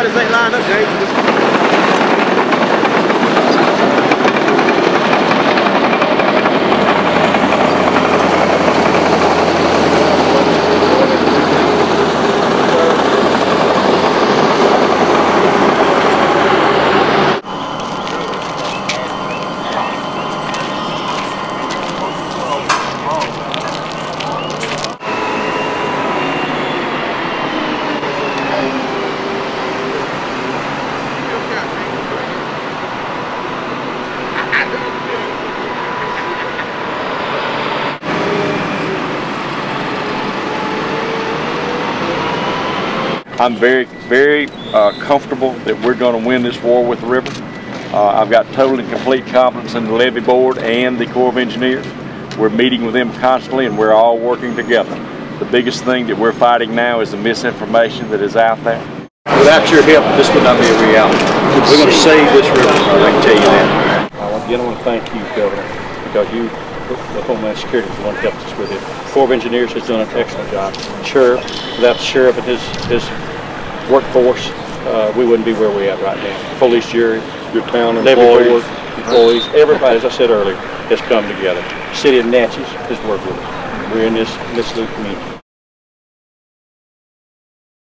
this ain't lined up, Jay. I'm very comfortable that we're going to win this war with the river. I've got total and complete confidence in the levee board and the Corps of Engineers. We're meeting with them constantly and we're all working together. The biggest thing that we're fighting now is the misinformation that is out there. Without your help, this would not be a reality. We're going to save this river, I can tell you that. I want to thank you, Governor, because you, the Homeland Security, is the one that helped us with it. The Corps of Engineers has done an excellent job. Sheriff, without the Sheriff and his workforce, we wouldn't be where we're at right now. Police jury, your town employees, everybody, as I said earlier, has come together. The city of Natchez has worked with us. We're in this little community.